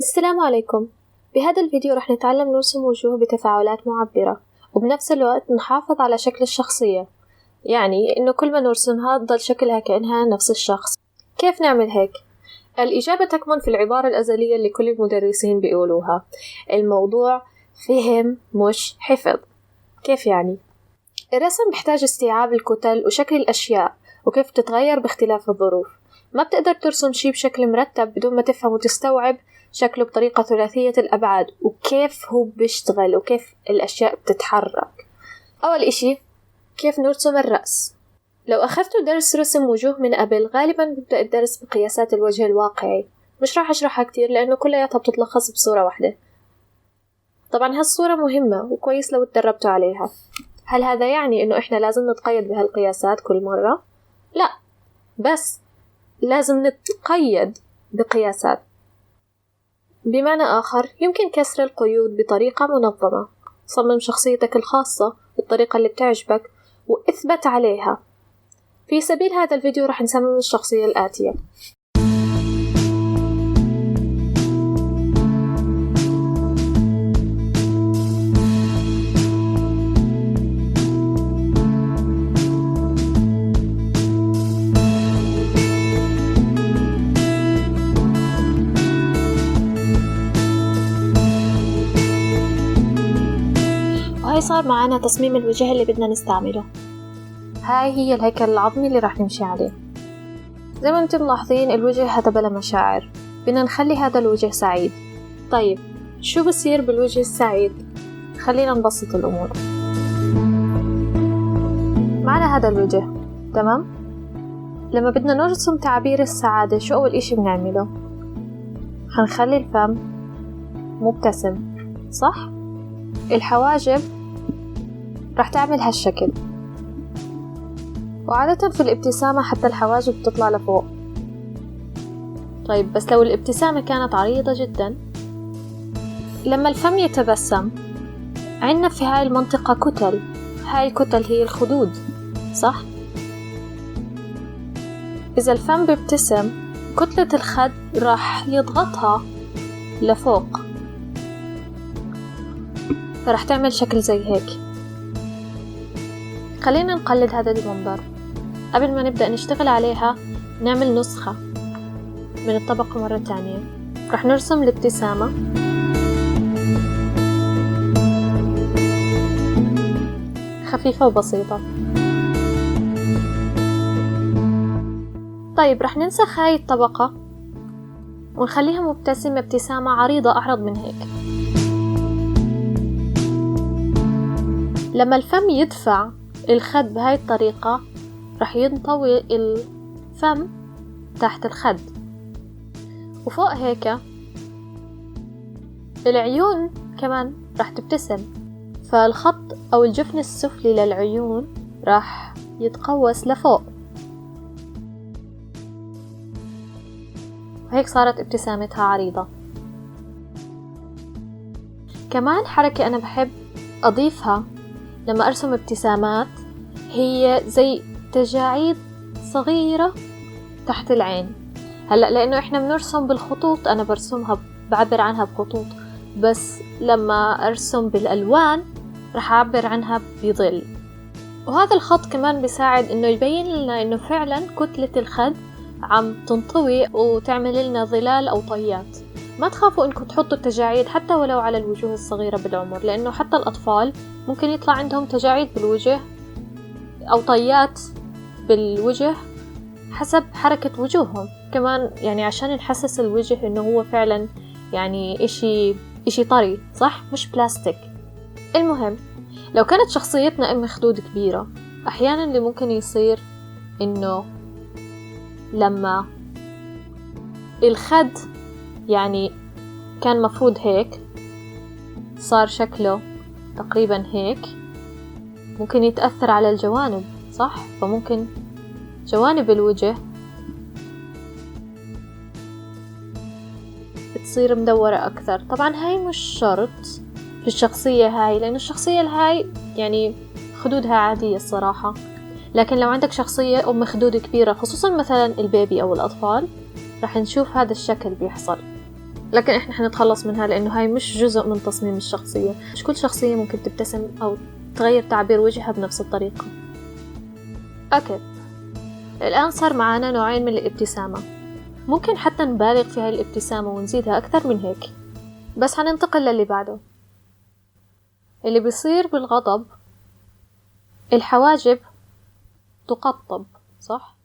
السلام عليكم. بهذا الفيديو رح نتعلم نرسم وجوه بتفاعلات معبرة وبنفس الوقت نحافظ على شكل الشخصية، يعني إنه كل ما نرسمها تضل شكلها كأنها نفس الشخص. كيف نعمل هيك؟ الإجابة تكمن في العبارة الأزلية اللي كل المدرسين بيقولوها: الموضوع فهم مش حفظ. كيف يعني؟ الرسم بيحتاج استيعاب الكتل وشكل الأشياء وكيف تتغير باختلاف الظروف. ما بتقدر ترسم شي بشكل مرتب بدون ما تفهم وتستوعب شكله بطريقة ثلاثية الأبعاد وكيف هو بيشتغل وكيف الأشياء بتتحرك. أول إشي، كيف نرسم الرأس؟ لو أخذتوا درس رسم وجوه من قبل غالبا بيبدأ الدرس بقياسات الوجه الواقعي. مش راح أشرحها كتير لأنه كلياتها بتتلخص بصورة واحدة. طبعا هالصورة مهمة وكويس لو اتدربتوا عليها. هل هذا يعني إنه إحنا لازم نتقيد بهالقياسات كل مرة؟ لا، بس لازم نتقيد بقياسات. بمعنى آخر، يمكن كسر القيود بطريقة منظمة. صمم شخصيتك الخاصة بالطريقة اللي بتعجبك وإثبت عليها. في سبيل هذا الفيديو رح نصمم الشخصية الآتية. وهي صار معنا تصميم الوجه اللي بدنا نستعمله. هاي هي الهيكل العظمي اللي راح نمشي عليه. زي ما انتم ملاحظين الوجه هذا بلا مشاعر، بدنا نخلي هذا الوجه سعيد. طيب شو بصير بالوجه السعيد؟ خلينا نبسط الأمور. معنا هذا الوجه، تمام؟ لما بدنا نرسم تعبير السعادة شو أول إشي بنعمله؟ هنخلي الفم مبتسم، صح؟ الحواجب راح تعمل هالشكل، وعادة في الابتسامة حتى الحواجب بتطلع لفوق. طيب بس لو الابتسامة كانت عريضة جدا، لما الفم يتبسم عندنا في هاي المنطقة كتل. هاي الكتل هي الخدود، صح؟ إذا الفم بيبتسم كتلة الخد راح يضغطها لفوق، فراح تعمل شكل زي هيك. خلينا نقلد هذا المنظر. قبل ما نبدأ نشتغل عليها نعمل نسخة من الطبقة مرة تانية. رح نرسم الابتسامة، خفيفة وبسيطة. طيب رح ننسخ هاي الطبقة ونخليها مبتسمة ابتسامة عريضة أعرض من هيك. لما الفم يدفع الخد بهاي الطريقة رح ينطوي الفم تحت الخد، وفوق هيك العيون كمان رح تبتسم، فالخط أو الجفن السفلي للعيون رح يتقوس لفوق، وهيك صارت ابتسامتها عريضة. كمان حركة أنا بحب أضيفها لما أرسم ابتسامات هي زي تجاعيد صغيرة تحت العين. هلأ لأنه إحنا بنرسم بالخطوط، أنا برسمها بعبر عنها بخطوط، بس لما أرسم بالألوان رح أعبر عنها بظل. وهذا الخط كمان بيساعد إنه يبين لنا إنه فعلا كتلة الخد عم تنطوي وتعمل لنا ظلال أو طيات. ما تخافوا إنكم تحطوا التجاعيد حتى ولو على الوجوه الصغيرة بالعمر، لأنه حتى الأطفال ممكن يطلع عندهم تجاعيد بالوجه أو طيات بالوجه حسب حركة وجوههم. كمان يعني عشان نحسس الوجه إنه هو فعلا يعني إشي طري، صح؟ مش بلاستيك. المهم، لو كانت شخصيتنا أم خدود كبيرة، أحيانا اللي ممكن يصير إنه لما الخد يعني كان مفروض هيك صار شكله تقريبا هيك، ممكن يتأثر على الجوانب، صح؟ فممكن جوانب الوجه بتصير مدورة أكثر. طبعا هاي مش شرط في الشخصية هاي، لأن الشخصية الهاي يعني خدودها عادية الصراحة. لكن لو عندك شخصية أم خدود كبيرة، خصوصا مثلا البيبي أو الأطفال، رح نشوف هذا الشكل بيحصل. لكن إحنا حنتخلص منها لأنه هاي مش جزء من تصميم الشخصية. مش كل شخصية ممكن تبتسم أو تغير تعبير وجهها بنفس الطريقة. أوكي، الآن صار معانا نوعين من الابتسامة، ممكن حتى نبالغ في هاي الابتسامة ونزيدها أكثر من هيك. بس هننتقل للي بعده. اللي بيصير بالغضب، الحواجب تقطب، صح؟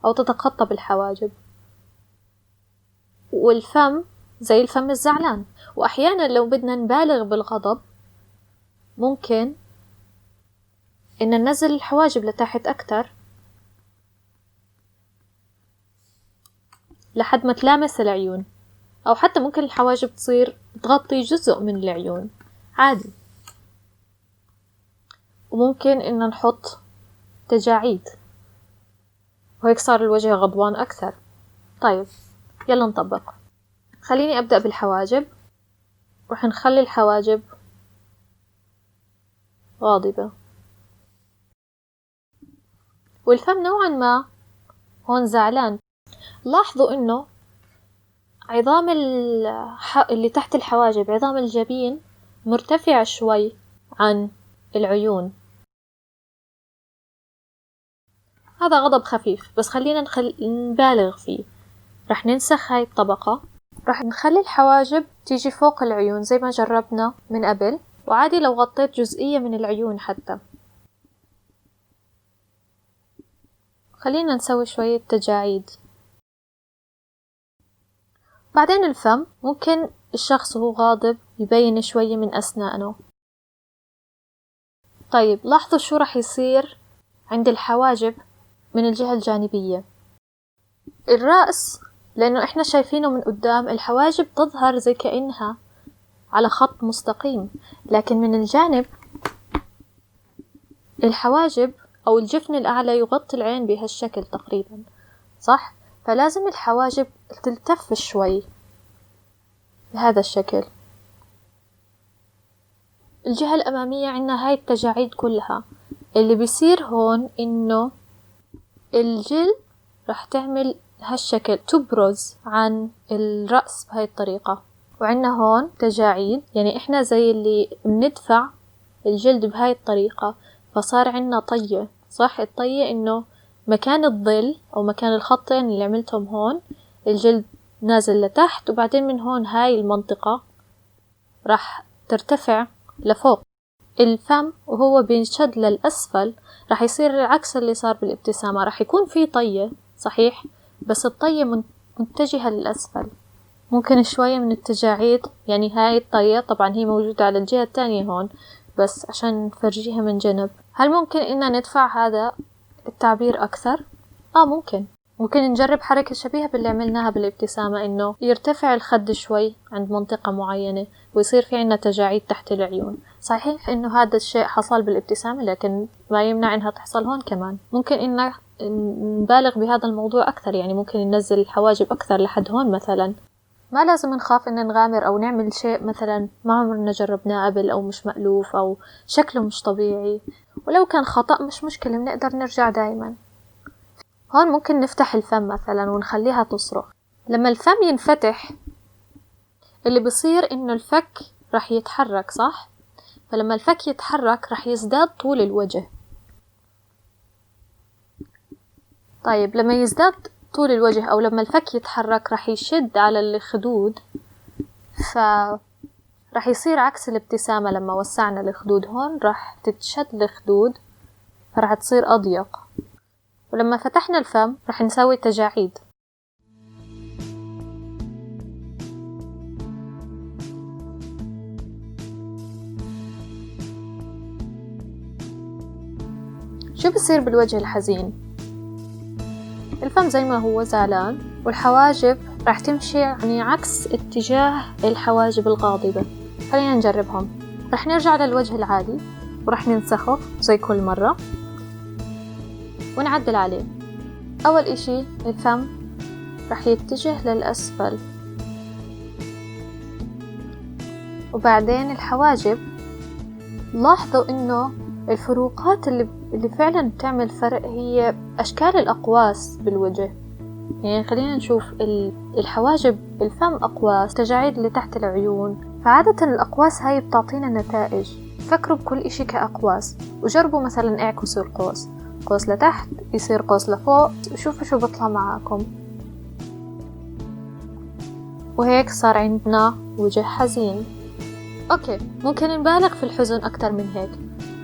أو تتقطب الحواجب، والفم زي الفم الزعلان. وأحيانا لو بدنا نبالغ بالغضب ممكن إن ننزل الحواجب لتحت أكتر لحد ما تلامس العيون، أو حتى ممكن الحواجب تصير تغطي جزء من العيون عادي. وممكن إن نحط تجاعيد وهيك صار الوجه غضبان أكثر. طيب يلا نطبق. خليني أبدأ بالحواجب. رح نخلي الحواجب غاضبة، والفم نوعا ما هون زعلان. لاحظوا إنه عظام اللي تحت الحواجب، عظام الجبين مرتفع شوي عن العيون. هذا غضب خفيف، بس خلينا نبالغ فيه. رح ننسخ هاي الطبقة، رح نخلي الحواجب تيجي فوق العيون زي ما جربنا من قبل، وعادي لو غطيت جزئية من العيون حتى. خلينا نسوي شوية تجاعيد. بعدين الفم، ممكن الشخص وهو غاضب يبين شوية من أسنانه. طيب لاحظوا شو رح يصير عند الحواجب من الجهة الجانبية. الرأس لأنه إحنا شايفينه من قدام، الحواجب تظهر زي كأنها على خط مستقيم، لكن من الجانب الحواجب أو الجفن الأعلى يغطي العين بهالشكل تقريبا، صح؟ فلازم الحواجب تلتف شوي بهذا الشكل. الجهة الأمامية عنا هاي التجاعيد كلها. اللي بيصير هون إنه الجلد رح تعمل هالشكل، تبرز عن الرأس بهاي الطريقة، وعنا هون تجاعيد، يعني إحنا زي اللي بندفع الجلد بهاي الطريقة، فصار عنا طية، صح؟ الطية إنه مكان الظل أو مكان الخطين اللي عملتهم هون الجلد نازل لتحت، وبعدين من هون هاي المنطقة راح ترتفع لفوق. الفم وهو بينشد للأسفل راح يصير العكس اللي صار بالابتسامة، راح يكون في طية صحيح، بس الطية متجهة للأسفل. ممكن شوية من التجاعيد، يعني هاي الطية طبعا هي موجودة على الجهة التانية هون بس عشان نفرجيها من جنب. هل ممكن إننا ندفع هذا التعبير أكثر؟ ممكن نجرب حركة شبيهة باللي عملناها بالابتسامة، إنه يرتفع الخد شوي عند منطقة معينة ويصير في عنا تجاعيد تحت العيون. صحيح إنه هذا الشيء حصل بالابتسامة، لكن ما يمنع إنها تحصل هون كمان. ممكن إننا نبالغ بهذا الموضوع أكثر، يعني ممكن ننزل الحواجب أكثر لحد هون مثلا. ما لازم نخاف إن نغامر أو نعمل شيء مثلا ما عمرنا جربناه قبل أو مش مألوف أو شكله مش طبيعي، ولو كان خطأ مش مشكلة، بنقدر نرجع دايما. هون ممكن نفتح الفم مثلا ونخليها تصرخ. لما الفم ينفتح اللي بصير إنه الفك رح يتحرك، صح؟ فلما الفك يتحرك رح يزداد طول الوجه. طيب لما يزداد طول الوجه أو لما الفك يتحرك رح يشد على الخدود، فرح يصير عكس الابتسامة. لما وسعنا الخدود هون رح تتشد الخدود فرح تصير أضيق، ولما فتحنا الفم رح نسوي تجاعيد. شو بصير بالوجه الحزين؟ الفم زي ما هو زعلان، والحواجب رح تمشي يعني عكس اتجاه الحواجب الغاضبة. خلينا نجربهم. رح نرجع للوجه العادي ورح ننسخه زي كل مرة ونعدل عليه. أول إشي الفم رح يتجه للأسفل، وبعدين الحواجب. لاحظوا إنه الفروقات اللي فعلا بتعمل فرق هي أشكال الأقواس بالوجه. يعني خلينا نشوف الحواجب الفم أقواس، تجاعيد اللي تحت العيون. فعادة الأقواس هاي بتعطينا نتائج. فكروا بكل إشي كأقواس، وجربوا مثلا اعكسوا القوس، قوس لتحت يصير قوس لفوق، وشوفوا شو بطلع معاكم. وهيك صار عندنا وجه حزين. أوكي، ممكن نبالغ في الحزن أكتر من هيك.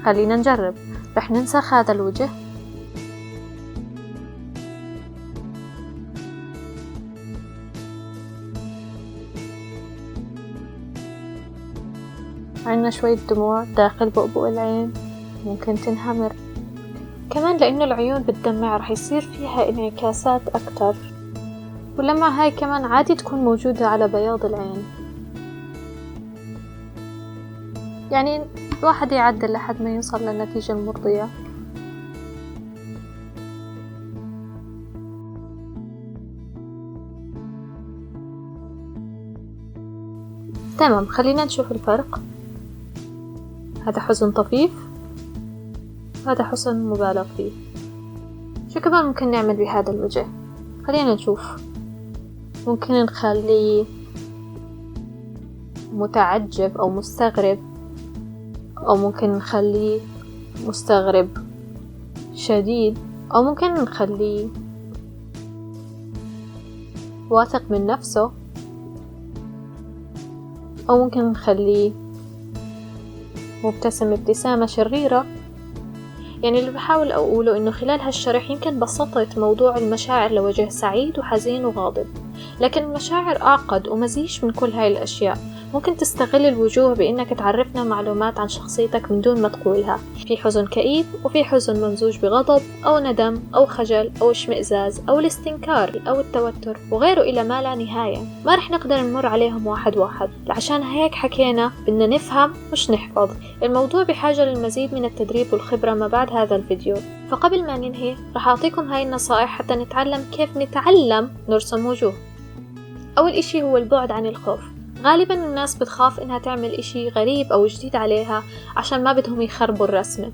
خلينا نجرب. رح ننسخ هذا الوجه. عندنا شوية دموع داخل بؤبؤ العين، ممكن تنهمر. كمان لأنه العيون بتدمع رح يصير فيها انعكاسات أكتر، واللمعة هاي كمان عادي تكون موجودة على بياض العين. يعني الواحد يعدل لحد ما يوصل للنتيجة المرضية. تمام، خلينا نشوف الفرق. هذا حزن طفيف، هذا حزن مبالغ فيه. شو كمان ممكن نعمل بهذا الوجه؟ خلينا نشوف. ممكن نخليه متعجب أو مستغرب، أو ممكن نخليه مستغرب شديد، أو ممكن نخليه واثق من نفسه، أو ممكن نخليه مبتسم ابتسامة شريرة. يعني اللي بحاول أقوله إنه خلال هالشرح يمكن بسطت موضوع المشاعر لوجه سعيد وحزين وغاضب، لكن المشاعر أعقد ومزيج من كل هاي الأشياء. ممكن تستغل الوجوه بإنك تعرفنا معلومات عن شخصيتك من دون ما تقولها. في حزن كئيب، وفي حزن ممزوج بغضب أو ندم أو خجل أو اشمئزاز أو الاستنكار أو التوتر وغيره إلى ما لا نهاية. ما رح نقدر نمر عليهم واحد واحد، عشان هيك حكينا بدنا نفهم مش نحفظ. الموضوع بحاجة للمزيد من التدريب والخبرة ما بعد هذا الفيديو. فقبل ما ننهي رح أعطيكم هاي النصائح حتى نتعلم كيف نتعلم نرسم وجوه. أول إشي هو البعد عن الخوف. غالبا الناس بتخاف إنها تعمل إشي غريب أو جديد عليها عشان ما بدهم يخربوا الرسمة.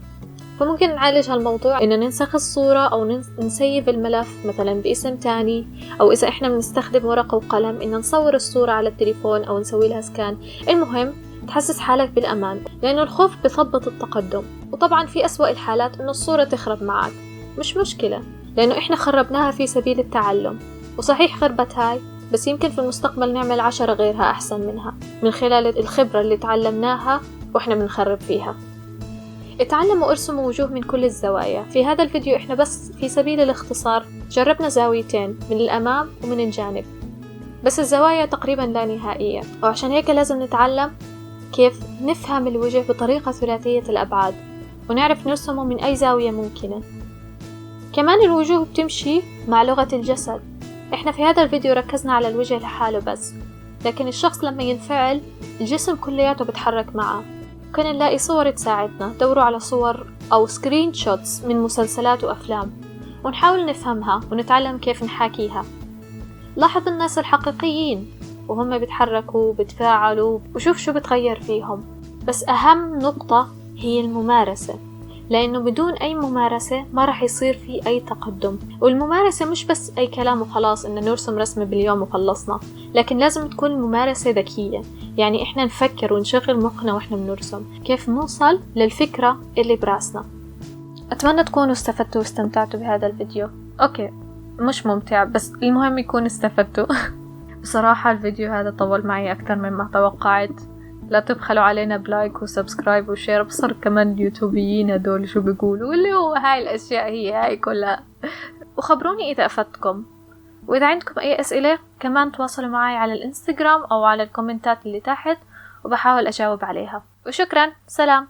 فممكن نعالج هالموضوع إن ننسخ الصورة أو نسيب الملف مثلا باسم تاني، أو إذا إحنا بنستخدم ورقة وقلم إن نصور الصورة على التليفون أو نسوي لها سكان. المهم تحسس حالك بالأمان، لأنه الخوف بثبط التقدم. وطبعا في أسوأ الحالات إنه الصورة تخرب معك، مش مشكلة، لأنه إحنا خربناها في سبيل التعلم. وصحيح خربت هاي، بس يمكن في المستقبل نعمل 10 غيرها أحسن منها من خلال الخبرة اللي تعلمناها وإحنا بنخرب فيها. اتعلموا ارسموا وجوه من كل الزوايا. في هذا الفيديو إحنا بس في سبيل الاختصار جربنا زاويتين، من الأمام ومن الجانب، بس الزوايا تقريبا لا نهائية، وعشان هيك لازم نتعلم كيف نفهم الوجه بطريقة ثلاثية الأبعاد ونعرف نرسمه من أي زاوية ممكنة. كمان الوجوه بتمشي مع لغة الجسد. إحنا في هذا الفيديو ركزنا على الوجه لحاله بس، لكن الشخص لما ينفعل الجسم كلياته بتحرك معه. ممكن نلاقي صور تساعدنا. دوروا على صور أو سكرين شوتس من مسلسلات وأفلام ونحاول نفهمها ونتعلم كيف نحاكيها. لاحظ الناس الحقيقيين وهم بيتحركوا وبتفاعلوا وشوف شو بتغير فيهم. بس أهم نقطة هي الممارسة، لأنه بدون أي ممارسة ما رح يصير في أي تقدم. والممارسة مش بس أي كلام وخلاص إن نرسم رسمة باليوم وخلصنا، لكن لازم تكون الممارسة ذكية. يعني إحنا نفكر ونشغل مخنا وإحنا بنرسم كيف نوصل للفكرة اللي براسنا. أتمنى تكونوا استفدتوا واستمتعتوا بهذا الفيديو. أوكي، مش ممتع بس المهم يكون استفدتوا. بصراحة الفيديو هذا طول معي أكثر مما توقعت. لا تبخلوا علينا بلايك وسبسكرايب وشير. بصر كمان اليوتيوبيين هدول شو بيقولوا، واللي هو هاي الأشياء هي هاي كلها. وخبروني إذا أفدتكم، وإذا عندكم أي أسئلة كمان تواصلوا معي على الإنستغرام أو على الكومنتات اللي تحت وبحاول أجاوب عليها. وشكرا، سلام.